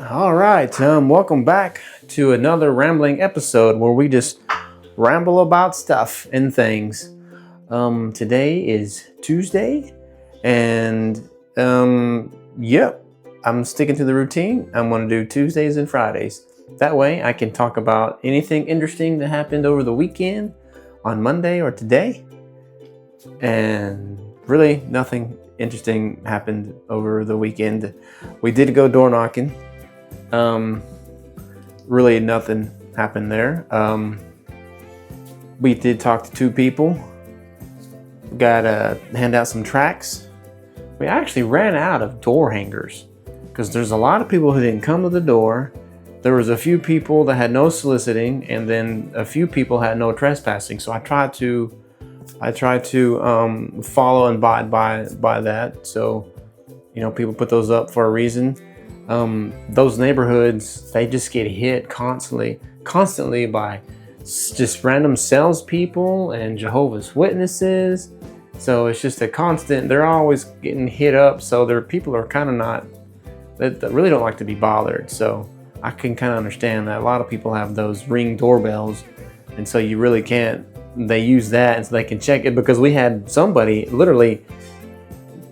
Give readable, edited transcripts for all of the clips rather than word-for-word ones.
All right, welcome back to another rambling episode where we just ramble about stuff and things. Today is Tuesday, and yep, I'm sticking to the routine. I'm going to do Tuesdays and Fridays. That way I can talk about anything interesting that happened over the weekend on Monday or today. And really nothing interesting happened over the weekend. We did go door knocking. Really nothing happened there. We did talk to two people. We got to hand out some tracts. We actually ran out of door hangers because there's a lot of people who didn't come to the door. There was a few people that had no soliciting, and then a few people had no trespassing. So I tried to follow and abide by that. So, people put those up for a reason. Those neighborhoods, they just get hit constantly by just random salespeople and Jehovah's Witnesses. So it's just a constant, they're always getting hit up. So people are kind of not, they really don't like to be bothered. So I can kind of understand that a lot of people have those Ring doorbells. And so you really can't, they use that and so they can check it, because we had somebody literally,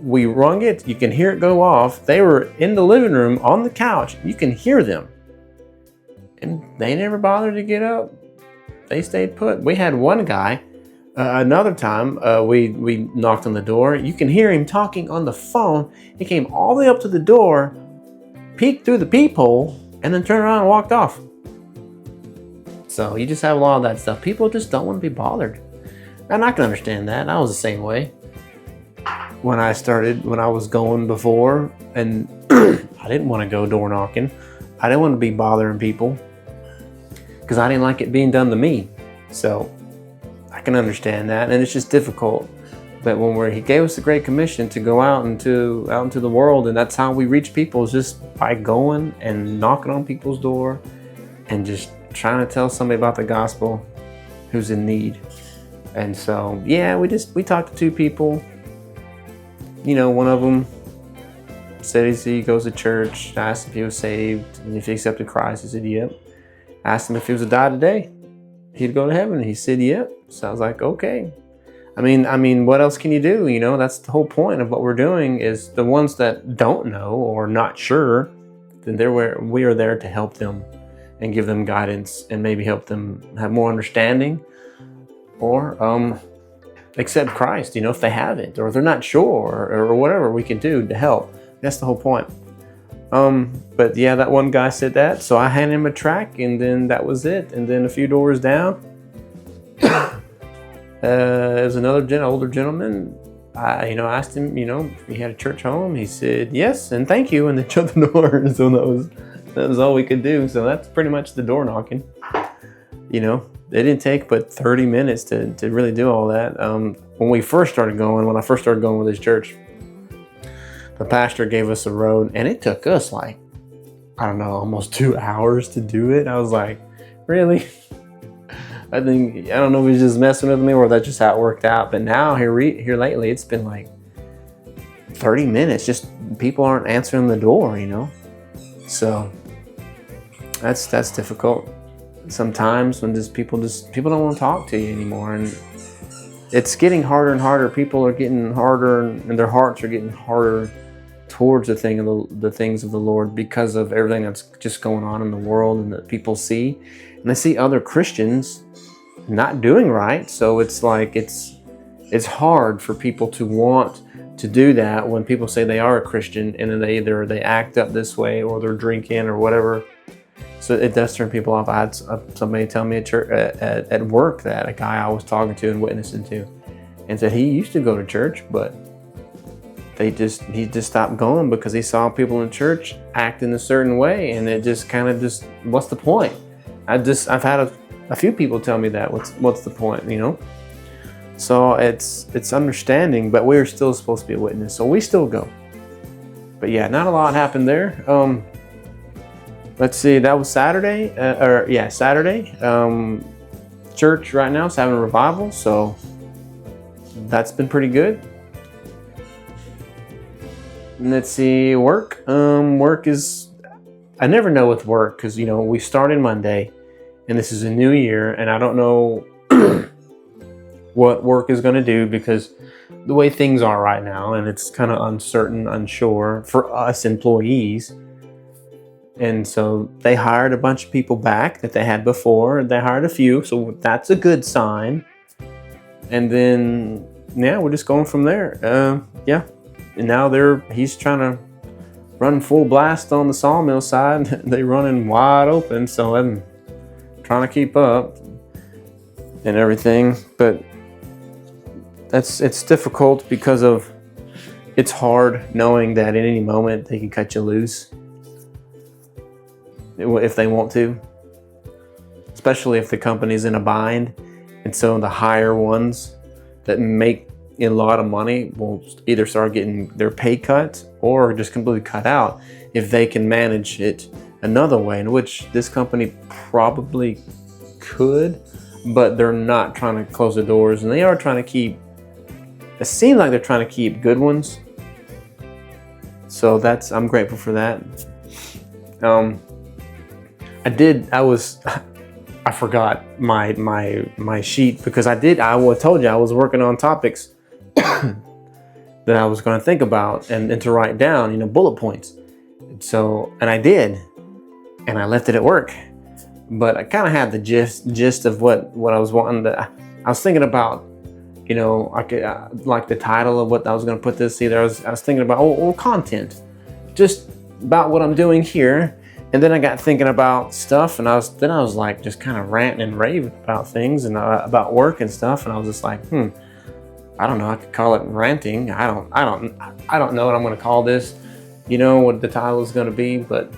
we rung it, you can hear it go off. They were in the living room on the couch, you can hear them, and they never bothered to get up. They stayed put. We had one guy, another time, we knocked on the door, you can hear him talking on the phone. He came all the way up to the door, peeked through the peephole, and then turned around and walked off. So you just have a lot of that stuff. People just don't want to be bothered, and I can understand that. I was the same way when I was going before, and I didn't want to go door knocking. I didn't want to be bothering people because I didn't like it being done to me. So I can understand that, and it's just difficult. But when he gave us the Great Commission to go out into the world, and that's how we reach people, is just by going and knocking on people's door and just trying to tell somebody about the gospel who's in need. And so, yeah, we talked to two people. One of them said he goes to church. I asked if he was saved and if he accepted Christ. He said, yep. I asked him if he was to die today, he'd go to heaven. He said, yep. So I was like, okay. I mean, what else can you do? That's the whole point of what we're doing, is the ones that don't know or not sure, then we are there to help them and give them guidance and maybe help them have more understanding, or accept Christ, if they haven't, or if they're not sure, or whatever we can do to help. That's the whole point. But yeah, that one guy said that, so I handed him a tract, and then that was it. And then a few doors down, there was another older gentleman. I asked him, if he had a church home. He said yes and thank you, and then shut the door. So that was all we could do. So that's pretty much the door knocking. It didn't take but 30 minutes to really do all that. When I first started going with this church, the pastor gave us a road, and it took us almost 2 hours to do it. I was like, really? I don't know if he's just messing with me or that's just how it worked out. But now here lately, it's been like 30 minutes. Just people aren't answering the door, So that's difficult. Sometimes when people don't want to talk to you anymore, and it's getting harder and harder. People are getting harder, and their hearts are getting harder towards the things of the Lord, because of everything that's just going on in the world and that people see, and they see other Christians not doing right. So it's like it's hard for people to want to do that when people say they are a Christian, and then they act up this way, or they're drinking or whatever. So it does turn people off. I had somebody tell me at work that a guy I was talking to and witnessing to, and said he used to go to church, but he just stopped going because he saw people in church acting a certain way, and it just kind of what's the point? I've had a few people tell me that. What's the point? So it's understanding, but we're still supposed to be a witness, so we still go. But yeah, not a lot happened there. Let's see, that was Saturday. Saturday. Church right now is having a revival, so that's been pretty good. And let's see, work. Work is I never know with work because, we started Monday and this is a new year and I don't know what work is going to do because the way things are right now, and it's kind of uncertain, unsure for us employees. And so they hired a bunch of people back that they had before. They hired a few, so that's a good sign. And then, we're just going from there. And now he's trying to run full blast on the sawmill side. They're running wide open, so I'm trying to keep up and everything. But it's difficult because it's hard knowing that at any moment they can cut you loose if they want to, especially if the company's in a bind. And so the higher ones that make a lot of money will either start getting their pay cut or just completely cut out if they can manage it another way, in which this company probably could, but they're not trying to close the doors, and they are trying to keep, it seems like they're trying to keep good ones. So I'm grateful for that. I forgot my sheet because I told you I was working on topics that I was going to think about and to write down, bullet points. So, and I did, and I left it at work, but I kind of had the gist of what I was wanting to. I was thinking about, I could like the title of what I was going to put this. Either I was thinking about content, just about what I'm doing here. And then I got thinking about stuff, and I was like just kind of ranting and raving about things and about work and stuff. And I was just like, I don't know. I could call it ranting. I don't know what I'm going to call this. What the title is going to be, but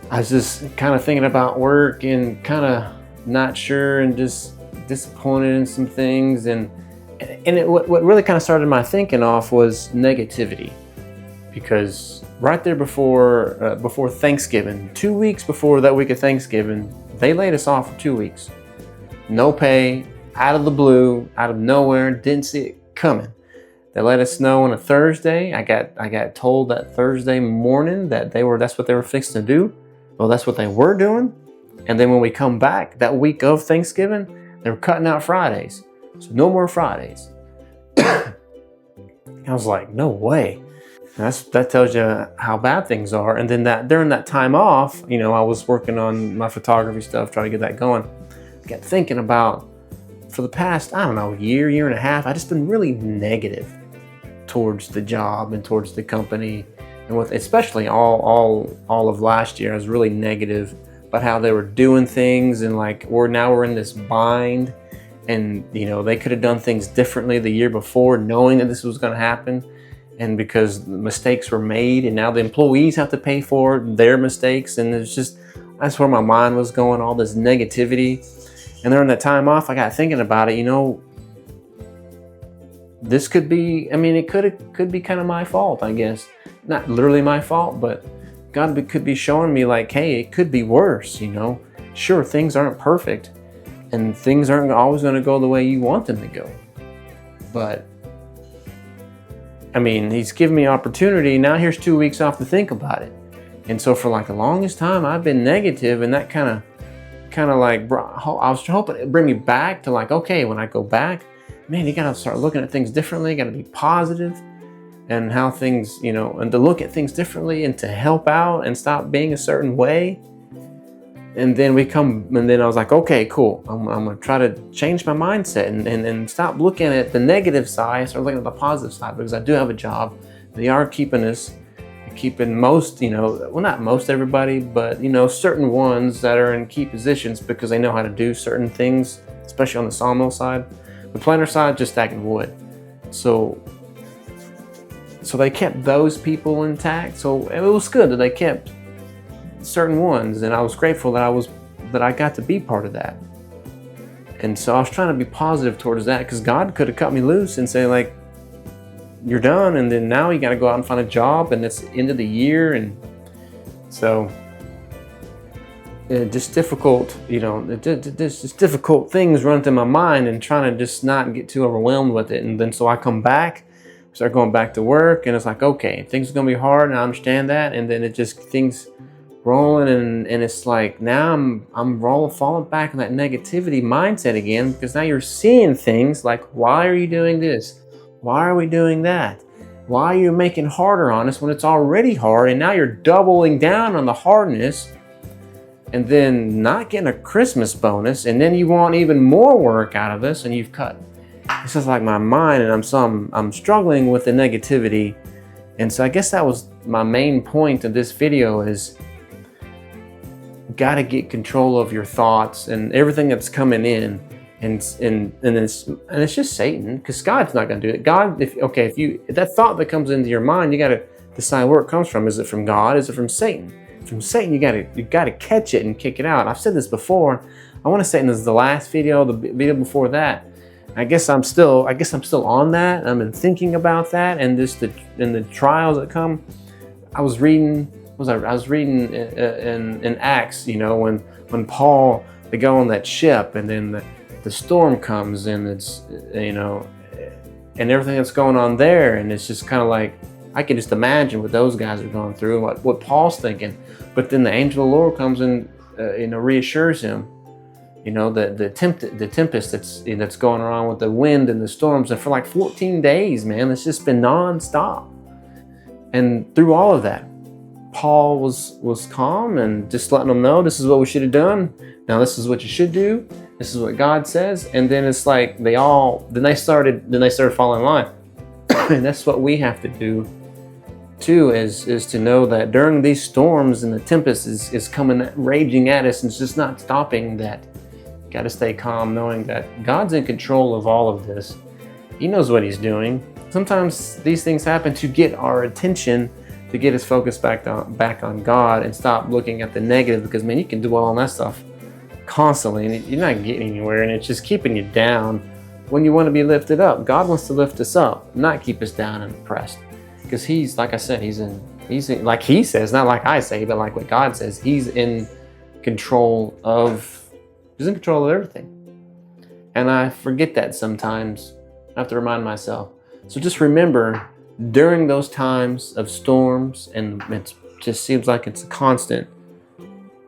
I was just kind of thinking about work and kind of not sure and just disappointed in some things. And what really kind of started my thinking off was negativity, because right there before Thanksgiving, 2 weeks before that week of Thanksgiving, they laid us off for 2 weeks. No pay, out of the blue, out of nowhere, didn't see it coming. They let us know on a Thursday. I got told that Thursday morning that that's what they were fixing to do. Well, that's what they were doing. And then when we come back that week of Thanksgiving, they were cutting out Fridays. So no more Fridays. I was like, no way. That tells you how bad things are. And then during that time off, I was working on my photography stuff, trying to get that going. I got thinking about, for the past, I don't know, year and a half, I just been really negative towards the job and towards the company, and especially all of last year, I was really negative about how they were doing things, and like we're in this bind, and they could have done things differently the year before, knowing that this was going to happen. And because mistakes were made, and now the employees have to pay for their mistakes. And that's where my mind was going, all this negativity. And during that time off, I got thinking about it, this could be, it could be kind of my fault, I guess. Not literally my fault, but God could be showing me like, hey, it could be worse, Sure, things aren't perfect, and things aren't always going to go the way you want them to go. But he's given me opportunity. Now here's 2 weeks off to think about it. And so for like the longest time, I've been negative, and that kind of like, I was hoping it'd bring me back to like, okay, when I go back, man, you got to start looking at things differently. You got to be positive, and how things, and to look at things differently, and to help out and stop being a certain way. And then I was like, okay, cool. I'm going to try to change my mindset and stop looking at the negative side, start looking at the positive side, because I do have a job. They are keeping most, well, not most everybody, but, certain ones that are in key positions because they know how to do certain things, especially on the sawmill side. The planter side, just stacking wood. So they kept those people intact. So it was good that they kept certain ones, and I was grateful that I got to be part of that. And so I was trying to be positive towards that, because God could have cut me loose and say like, you're done, and then now you got to go out and find a job, and it's the end of the year. And so just difficult, just difficult things run through my mind, and trying to just not get too overwhelmed with it. And then so I come back start going back to work, and it's like, okay, things are gonna be hard, and I understand that, and then it just things rolling, and it's like now I'm falling back in that negativity mindset again, because now you're seeing things like, why are you doing this? Why are we doing that? Why are you making harder on us when it's already hard? And now you're doubling down on the hardness, and then not getting a Christmas bonus, and then you want even more work out of us, and you've cut. This is like my mind, and I'm struggling with the negativity. And so I guess that was my main point of this video is, got to get control of your thoughts and everything that's coming in, and it's just Satan, because God's not going to do it. God, if that thought that comes into your mind, you got to decide where it comes from. Is it from God? Is it from Satan? From Satan, you got to catch it and kick it out. I've said this before. I want to say this is the last video, the video before that. I guess I'm still on that. I've been thinking about that, and the trials that come. I was reading in Acts, when Paul, they go on that ship, and then the storm comes, and it's, and everything that's going on there, and it's just kind of like, I can just imagine what those guys are going through, and what Paul's thinking. But then the angel of the Lord comes and reassures him, the tempest that's going around with the wind and the storms, and for like 14 days, man, it's just been nonstop. And through all of that, Paul was calm and just letting them know, this is what we should have done. Now this is what you should do. This is what God says. And then it's like then they started falling in line. And that's what we have to do too, is to know that during these storms and the tempest is coming raging at us, and it's just not stopping, that got to stay calm, knowing that God's in control of all of this. He knows what he's doing. Sometimes these things happen to get our attention, to get us focused back on God, and stop looking at the negative, because man, you can dwell on that stuff constantly and you're not getting anywhere, and it's just keeping you down when you want to be lifted up. God wants to lift us up, not keep us down and depressed, because he's, like I said, he's in, like he says, not like I say, but like what God says, he's in control of everything. And I forget that sometimes. I have to remind myself. So just remember, during those times of storms, and it just seems like it's a constant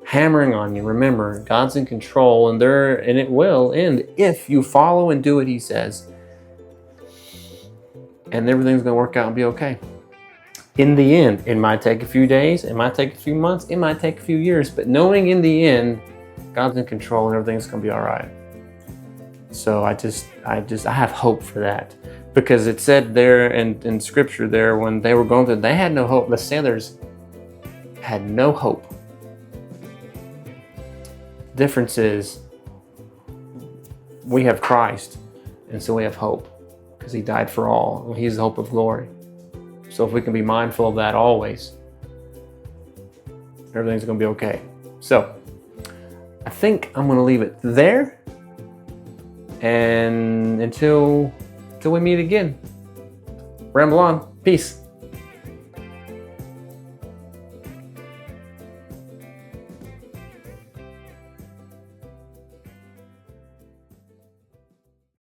hammering on you, remember, God's in control, and it will end if you follow and do what he says. And everything's going to work out and be okay. In the end, it might take a few days, it might take a few months, it might take a few years, but knowing in the end, God's in control and everything's going to be all right. So I have hope for that, because it said there in scripture there, when they were going through, they had no hope. The sailors had no hope. The difference is we have Christ, and so we have hope, because he died for all. He's the hope of glory. So if we can be mindful of that always, everything's going to be okay. So I think I'm going to leave it there, and until we meet again. Ramble on. Peace.